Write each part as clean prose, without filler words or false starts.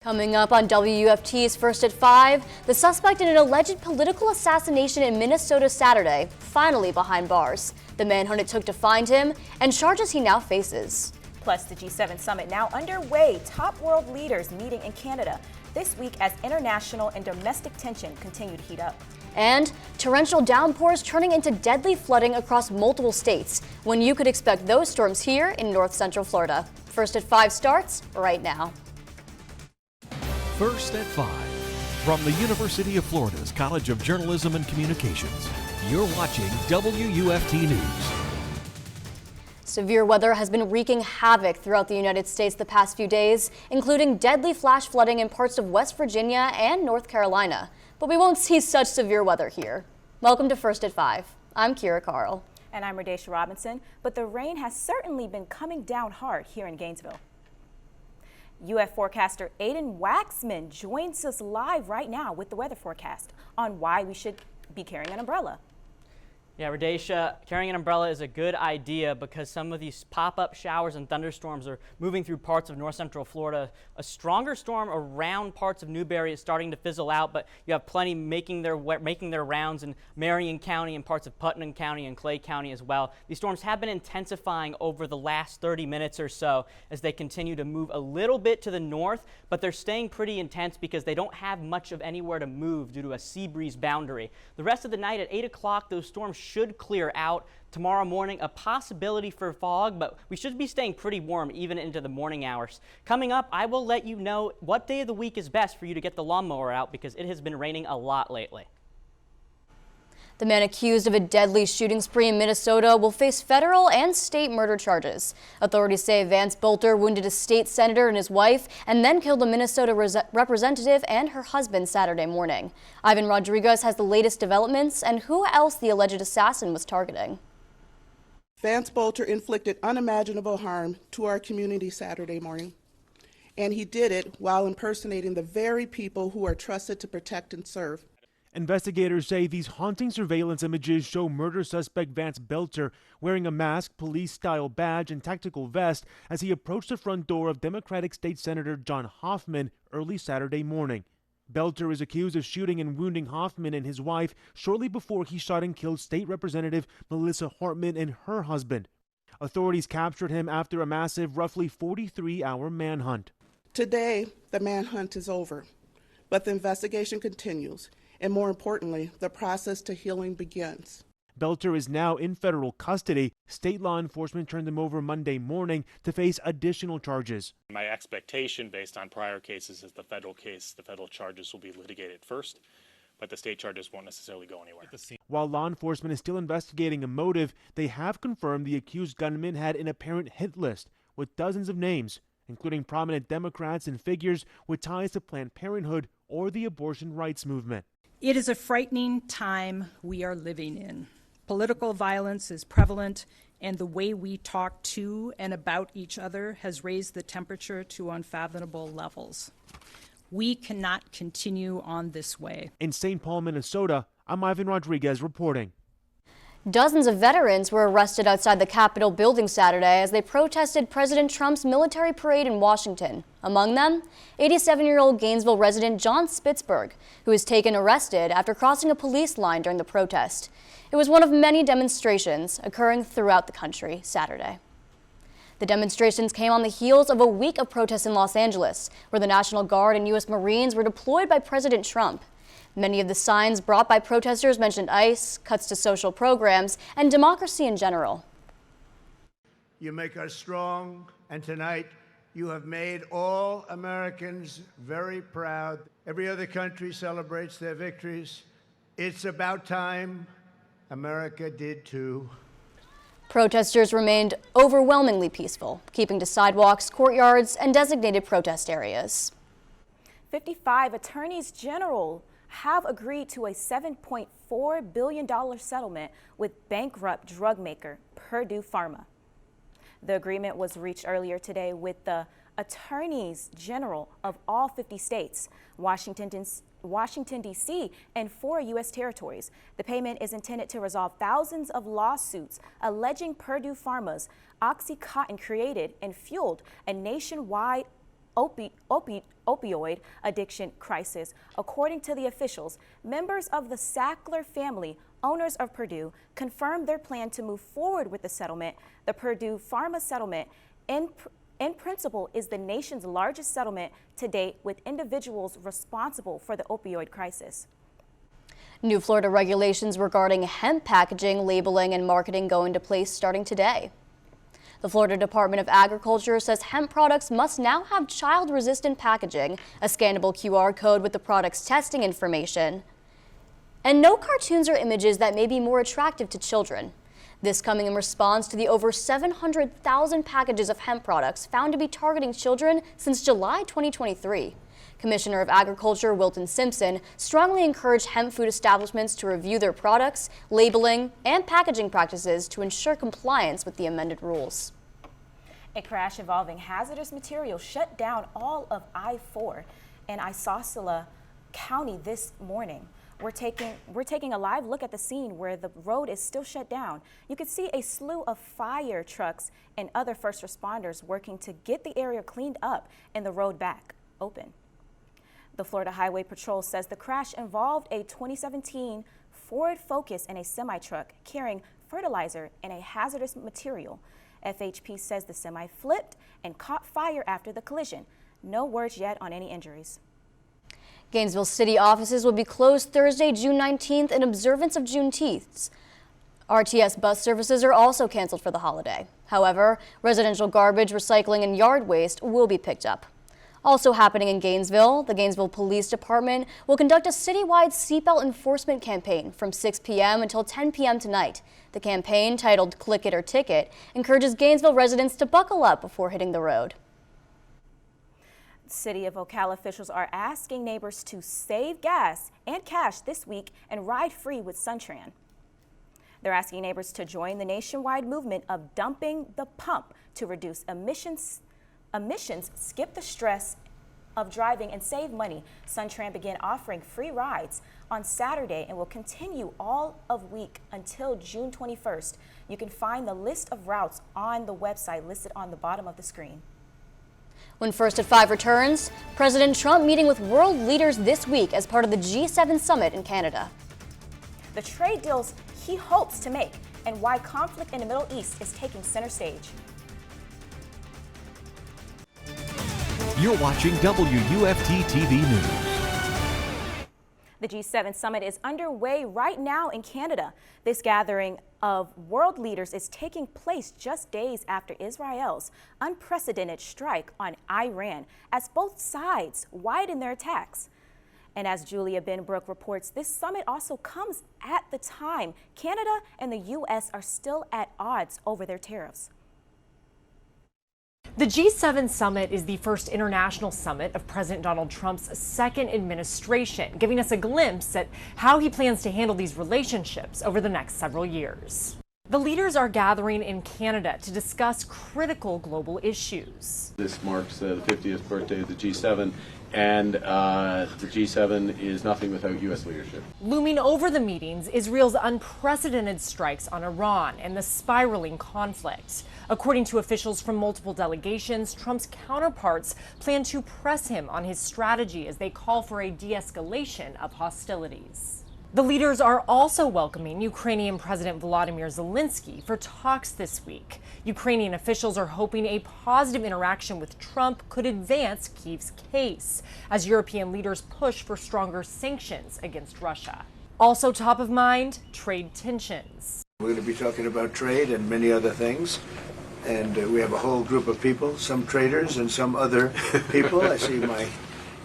Coming up on WUFT's First at 5, the suspect in an alleged political assassination in Minnesota Saturday, finally behind bars. The manhunt it took to find him and charges he now faces. Plus, the G7 summit now underway. Top world leaders meeting in Canada this week as international and domestic tension continue to heat up. And torrential downpours turning into deadly flooding across multiple states, when you could expect those storms here in north central Florida. First at 5 starts right now. First at 5. From the University of Florida's College of Journalism and Communications, you're watching WUFT News. Severe weather has been wreaking havoc throughout the United States the past few days, including deadly flash flooding in parts of West Virginia and North Carolina. But we won't see such severe weather here. Welcome to First at 5. I'm Ciara Carle. And I'm Radaysha Robinson, but the rain has certainly been coming down hard here in Gainesville. UF forecaster Aiden Wacksman joins us live right now with the weather forecast on why we should be carrying an umbrella. Yeah, Radaysha, carrying an umbrella is a good idea because some of these pop-up showers and thunderstorms are moving through parts of north central Florida. A stronger storm around parts of Newberry is starting to fizzle out, but you have plenty making their rounds in Marion County and parts of Putnam County and Clay County as well. These storms have been intensifying over the last 30 minutes or so as they continue to move a little bit to the north, but they're staying pretty intense because they don't have much of anywhere to move due to a sea breeze boundary. The rest of the night at 8 o'clock, those storms should clear out. Tomorrow morning, a possibility for fog, but we should be staying pretty warm even into the morning hours. Coming up, I will let you know what day of the week is best for you to get the lawnmower out because it has been raining a lot lately. The man accused of a deadly shooting spree in Minnesota will face federal and state murder charges. Authorities say Vance Bolter wounded a state senator and his wife and then killed a Minnesota representative and her husband Saturday morning. Ivan Rodriguez has the latest developments and who else the alleged assassin was targeting. Vance Bolter inflicted unimaginable harm to our community Saturday morning, and he did it while impersonating the very people who are trusted to protect and serve. Investigators say these haunting surveillance images show murder suspect Vance Bolter wearing a mask, police-style badge, and tactical vest as he approached the front door of Democratic State Senator John Hoffman early Saturday morning. Bolter is accused of shooting and wounding Hoffman and his wife shortly before he shot and killed State Representative Melissa Hartman and her husband. Authorities captured him after a massive, roughly 43-hour manhunt. Today, the manhunt is over, but the investigation continues. And more importantly, the process to healing begins. Bolter is now in federal custody. State law enforcement turned him over Monday morning to face additional charges. My expectation based on prior cases is the federal charges will be litigated first, but the state charges won't necessarily go anywhere. While law enforcement is still investigating a motive, they have confirmed the accused gunman had an apparent hit list with dozens of names, including prominent Democrats and figures with ties to Planned Parenthood or the abortion rights movement. It is a frightening time we are living in. Political violence is prevalent, and the way we talk to and about each other has raised the temperature to unfathomable levels. We cannot continue on this way. In St. Paul, Minnesota, I'm Ivan Rodriguez reporting. Dozens of veterans were arrested outside the Capitol building Saturday as they protested President Trump's military parade in Washington. Among them, 87-year-old Gainesville resident John Spitzberg, who was taken arrested after crossing a police line during the protest. It was one of many demonstrations occurring throughout the country Saturday. The demonstrations came on the heels of a week of protests in Los Angeles, where the National Guard and U.S. Marines were deployed by President Trump. Many of the signs brought by protesters mentioned ICE, cuts to social programs, and democracy in general. You make us strong, and tonight you have made all Americans very proud. Every other country celebrates their victories. It's about time America did too. Protesters remained overwhelmingly peaceful, keeping to sidewalks, courtyards, and designated protest areas. 55 attorneys general have agreed to a $7.4 billion settlement with bankrupt drug maker Purdue Pharma. The agreement was reached earlier today with the attorneys general of all 50 states, Washington, D.C., and 4 U.S. territories. The payment is intended to resolve thousands of lawsuits alleging Purdue Pharma's OxyContin created and fueled a nationwide opioid addiction crisis. According to the officials, members of the Sackler family, owners of Purdue, confirmed their plan to move forward with the settlement. The Purdue Pharma settlement in principle is the nation's largest settlement to date with individuals responsible for the opioid crisis. New Florida regulations regarding hemp packaging, labeling, and marketing go into place starting today. The Florida Department of Agriculture says hemp products must now have child-resistant packaging, a scannable QR code with the product's testing information, and no cartoons or images that may be more attractive to children. This coming in response to the over 700,000 packages of hemp products found to be targeting children since July 2023. Commissioner of Agriculture Wilton Simpson strongly encouraged hemp food establishments to review their products, labeling, and packaging practices to ensure compliance with the amended rules. A crash involving hazardous material shut down all of I-4 in Isosceles County this morning. We're taking a live look at the scene where the road is still shut down. You can see a slew of fire trucks and other first responders working to get the area cleaned up and the road back open. The Florida Highway Patrol says the crash involved a 2017 Ford Focus and a semi-truck carrying fertilizer and a hazardous material. FHP says the semi flipped and caught fire after the collision. No words yet on any injuries. Gainesville City offices will be closed Thursday, June 19th in observance of Juneteenth. RTS bus services are also canceled for the holiday. However, residential garbage, recycling, and yard waste will be picked up. Also happening in Gainesville, the Gainesville Police Department will conduct a citywide seatbelt enforcement campaign from 6 p.m. until 10 p.m. tonight. The campaign, titled Click It or Ticket, encourages Gainesville residents to buckle up before hitting the road. City of Ocala officials are asking neighbors to save gas and cash this week and ride free with Suntran. They're asking neighbors to join the nationwide movement of dumping the pump to reduce emissions, skip the stress of driving, and save money. Suntran began offering free rides on Saturday and will continue all of week until June 21st. You can find the list of routes on the website listed on the bottom of the screen. When First at 5 returns, President Trump meeting with world leaders this week as part of the G7 summit in Canada. The trade deals he hopes to make and why conflict in the Middle East is taking center stage. You're watching WUFT-TV News. The G7 summit is underway right now in Canada. This gathering of world leaders is taking place just days after Israel's unprecedented strike on Iran as both sides widen their attacks. And as Julia Benbrook reports, this summit also comes at the time Canada and the U.S. are still at odds over their tariffs. The G7 summit is the first international summit of President Donald Trump's second administration, giving us a glimpse at how he plans to handle these relationships over the next several years. The leaders are gathering in Canada to discuss critical global issues. This marks the 50th birthday of the G7, and the G7 is nothing without U.S. leadership. Looming over the meetings, Israel's unprecedented strikes on Iran and the spiraling conflict. According to officials from multiple delegations, Trump's counterparts plan to press him on his strategy as they call for a de-escalation of hostilities. The leaders are also welcoming Ukrainian President Volodymyr Zelensky for talks this week. Ukrainian officials are hoping a positive interaction with Trump could advance Kyiv's case as European leaders push for stronger sanctions against Russia. Also top of mind, trade tensions. We're going to be talking about trade and many other things. And we have a whole group of people, some traders and some other people. I see my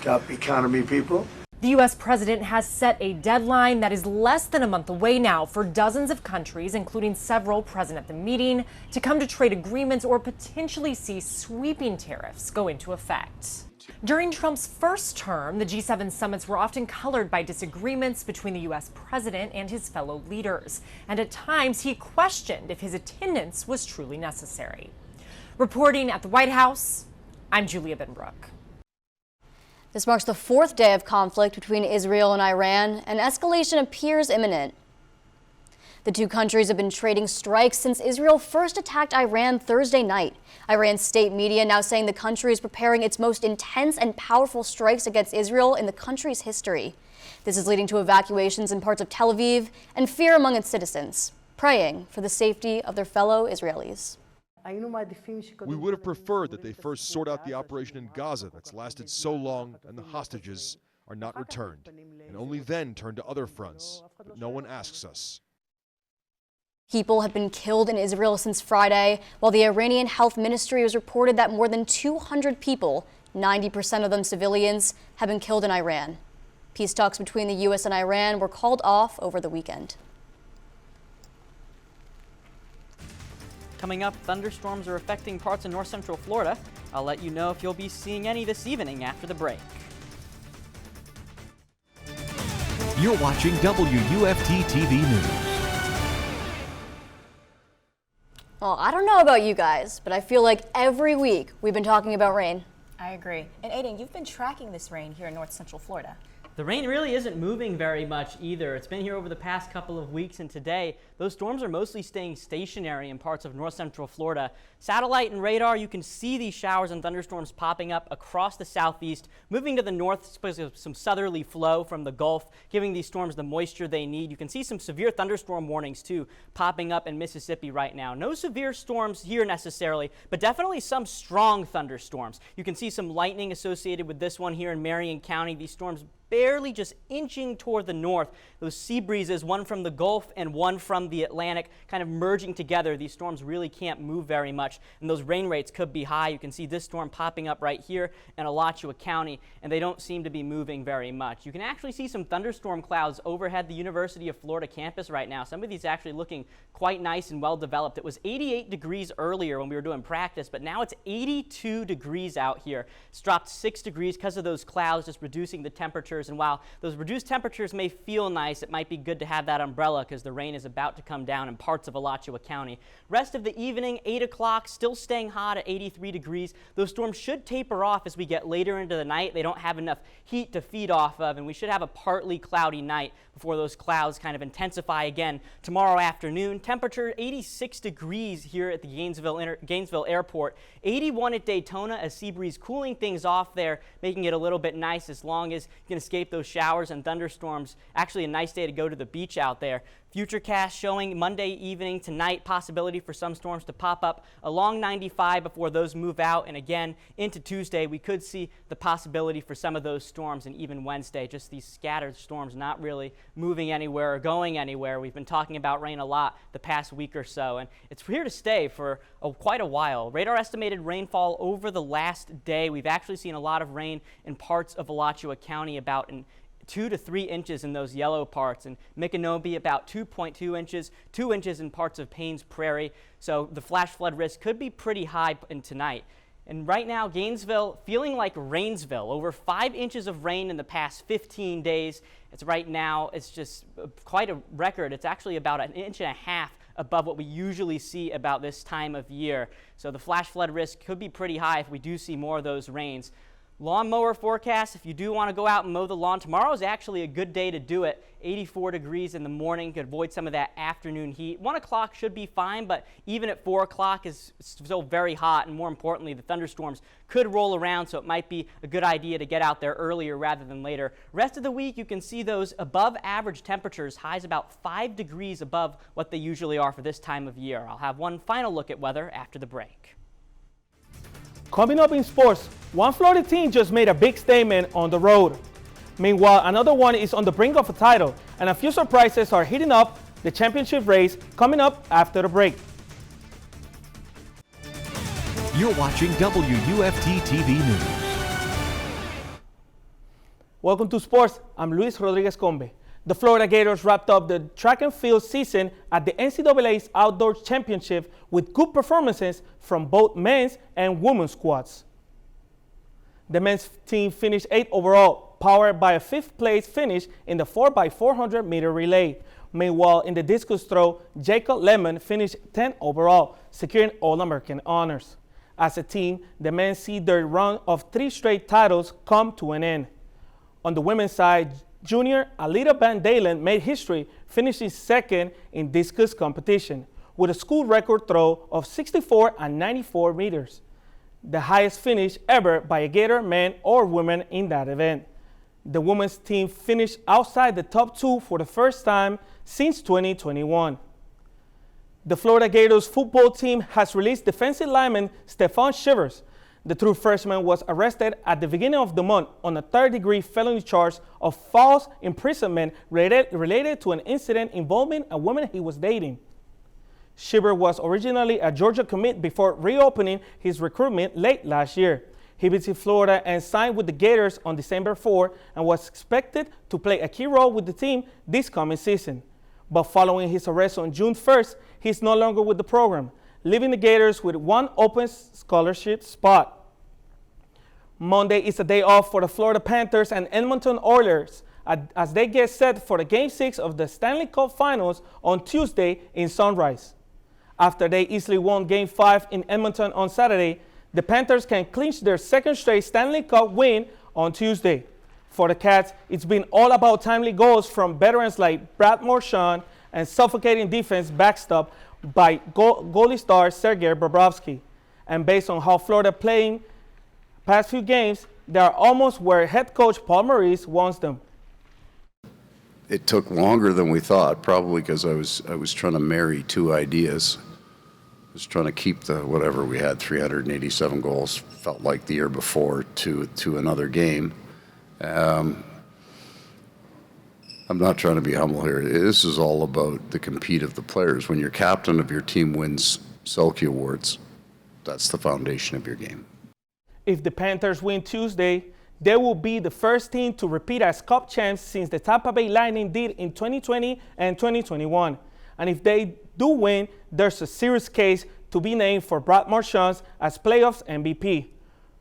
top economy people. The U.S. president has set a deadline that is less than a month away now for dozens of countries, including several present at the meeting, to come to trade agreements or potentially see sweeping tariffs go into effect. During Trump's first term, the G7 summits were often colored by disagreements between the U.S. president and his fellow leaders, and at times he questioned if his attendance was truly necessary. Reporting at the White House, I'm Julia Benbrook. This marks the fourth day of conflict between Israel and Iran, and escalation appears imminent. The two countries have been trading strikes since Israel first attacked Iran Thursday night. Iran's state media now saying the country is preparing its most intense and powerful strikes against Israel in the country's history. This is leading to evacuations in parts of Tel Aviv and fear among its citizens, praying for the safety of their fellow Israelis. We would have preferred that they first sort out the operation in Gaza that's lasted so long and the hostages are not returned, and only then turn to other fronts, but no one asks us. People have been killed in Israel since Friday, while the Iranian Health Ministry has reported that more than 200 people, 90% of them civilians, have been killed in Iran. Peace talks between the U.S. and Iran were called off over the weekend. Coming up, thunderstorms are affecting parts of north central Florida. I'll let you know if you'll be seeing any this evening after the break. You're watching WUFT-TV News. Well, I don't know about you guys, but I feel like every week we've been talking about rain. I agree. And Aiden, you've been tracking this rain here in north central Florida. The rain really isn't moving very much either. It's been here over the past couple of weeks, and today those storms are mostly staying stationary in parts of north central Florida. Satellite and radar, you can see these showers and thunderstorms popping up across the southeast, moving to the north because of some southerly flow from the Gulf, giving these storms the moisture they need. You can see some severe thunderstorm warnings too popping up in Mississippi right now. No severe storms here necessarily, but definitely some strong thunderstorms. You can see some lightning associated with this one here in Marion County. These storms barely just inching toward the north. Those sea breezes, one from the Gulf and one from the Atlantic, kind of merging together. These storms really can't move very much, and those rain rates could be high. You can see this storm popping up right here in Alachua County, and they don't seem to be moving very much. You can actually see some thunderstorm clouds overhead the University of Florida campus right now. Some of these actually looking quite nice and well developed. It was 88 degrees earlier when we were doing practice, but now it's 82 degrees out here. It's dropped 6 degrees because of those clouds, just reducing the temperatures. And while those reduced temperatures may feel nice, it might be good to have that umbrella because the rain is about to come down in parts of Alachua County. Rest of the evening, 8 o'clock, still staying hot at 83 degrees. Those storms should taper off as we get later into the night. They don't have enough heat to feed off of, and we should have a partly cloudy night before those clouds kind of intensify again tomorrow afternoon. Temperature 86 degrees here at the Gainesville Airport, 81 at Daytona, a sea breeze cooling things off there, making it a little bit nice as long as you can escape those showers and thunderstorms. Actually a nice day to go to the beach out there. Futurecast showing Monday evening tonight possibility for some storms to pop up along 95 before those move out, and again into Tuesday we could see the possibility for some of those storms, and even Wednesday, just these scattered storms not really moving anywhere or going anywhere. We've been talking about rain a lot the past week or so, and it's here to stay for quite a while. Radar estimated rainfall over the last day. We've actually seen a lot of rain in parts of Alachua County, about 2 to 3 inches in those yellow parts, and Micanopy about 2.2 inches, 2 inches in parts of Paynes Prairie. So the flash flood risk could be pretty high in tonight. And right now, Gainesville feeling like Rainsville, over 5 inches of rain in the past 15 days. It's just quite a record. It's actually about 1.5 inches above what we usually see about this time of year. So the flash flood risk could be pretty high if we do see more of those rains. Lawnmower forecast, if you do want to go out and mow the lawn, tomorrow is actually a good day to do it. 84 degrees in the morning, could avoid some of that afternoon heat. 1 o'clock should be fine, but even at 4 o'clock is still very hot, and more importantly, the thunderstorms could roll around, so it might be a good idea to get out there earlier rather than later. Rest of the week, you can see those above average temperatures, highs about 5 degrees above what they usually are for this time of year. I'll have one final look at weather after the break. Coming up in sports, one Florida team just made a big statement on the road. Meanwhile, another one is on the brink of a title, and a few surprises are heating up the championship race coming up after the break. You're watching WUFT-TV News. Welcome to sports. I'm Luis Rodriguez Combe. The Florida Gators wrapped up the track and field season at the NCAA's Outdoor Championship with good performances from both men's and women's squads. The men's team finished 8th overall, powered by a 5th place finish in the 4x400 meter relay. Meanwhile, in the discus throw, Jacob Lemon finished 10th overall, securing All-American honors. As a team, the men see their run of 3 straight titles come to an end. On the women's side, Junior Alita Van Dalen made history, finishing second in discus competition with a school record throw of 64 and 94 meters, the highest finish ever by a Gator, man or woman, in that event. The women's team finished outside the top 2 for the first time since 2021. The Florida Gators football team has released defensive lineman Stephon Shivers. The true freshman was arrested at the beginning of the month on a third-degree felony charge of false imprisonment related to an incident involving a woman he was dating. Shiver was originally a Georgia commit before reopening his recruitment late last year. He visited Florida and signed with the Gators on December 4 and was expected to play a key role with the team this coming season. But following his arrest on June 1st, he's no longer with the program, leaving the Gators with one open scholarship spot. Monday is a day off for the Florida Panthers and Edmonton Oilers as they get set for the Game 6 of the Stanley Cup Finals on Tuesday in Sunrise. After they easily won Game 5 in Edmonton on Saturday, the Panthers can clinch their second straight Stanley Cup win on Tuesday. For the Cats, it's been all about timely goals from veterans like Brad Marchand and suffocating defense backstop by goalie star Sergei Bobrovsky. And based on how Florida playing past few games, they are almost where head coach Paul Maurice wants them. It took longer than we thought, probably because I was trying to marry two ideas. I was trying to keep the whatever we had, 387 goals, felt like the year before, to another game. I'm not trying to be humble here. This is all about the compete of the players. When your captain of your team wins Selke Awards, that's the foundation of your game. If the Panthers win Tuesday, they will be the first team to repeat as Cup champs since the Tampa Bay Lightning did in 2020 and 2021. And if they do win, there's a serious case to be named for Brad Marchand as playoffs MVP.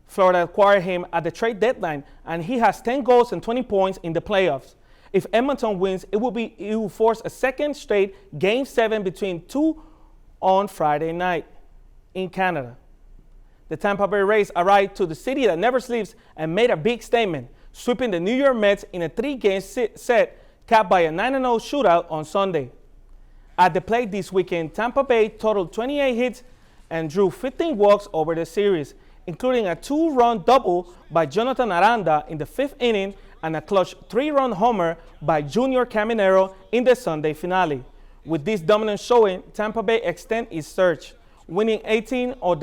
Florida acquired him at the trade deadline, and he has 10 goals and 20 points in the playoffs. If Edmonton wins, it will force a second straight Game 7 between 2 on Friday night in Canada. The Tampa Bay Rays arrived to the city that never sleeps and made a big statement, sweeping the New York Mets in a 3-game set capped by a 9-0 shootout on Sunday. At the plate this weekend, Tampa Bay totaled 28 hits and drew 15 walks over the series, including a 2-run double by Jonathan Aranda in the 5th inning and a clutch 3-run homer by Junior Caminero in the Sunday finale. With this dominant showing, Tampa Bay extended its surge, winning 18 of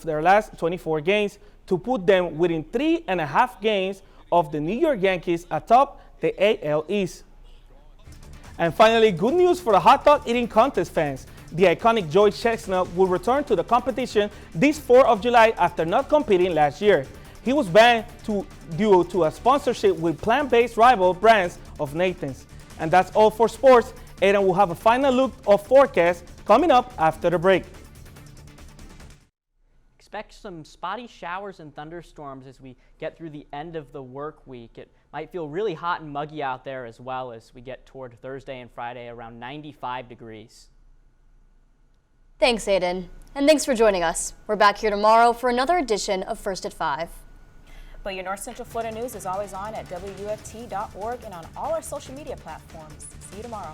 their last 24 games to put them within 3.5 games of the New York Yankees atop the AL East. And finally, good news for the hot dog eating contest fans. The iconic Joey Chestnut will return to the competition this 4th of July after not competing last year. He was banned due to a sponsorship with plant-based rival brands of Nathan's. And that's all for sports. Aiden will have a final look of forecast coming up after the break. Expect some spotty showers and thunderstorms as we get through the end of the work week. It might feel really hot and muggy out there as well as we get toward Thursday and Friday, around 95 degrees. Thanks, Aiden. And thanks for joining us. We're back here tomorrow for another edition of First at 5. But your North Central Florida news is always on at WUFT.org and on all our social media platforms. See you tomorrow.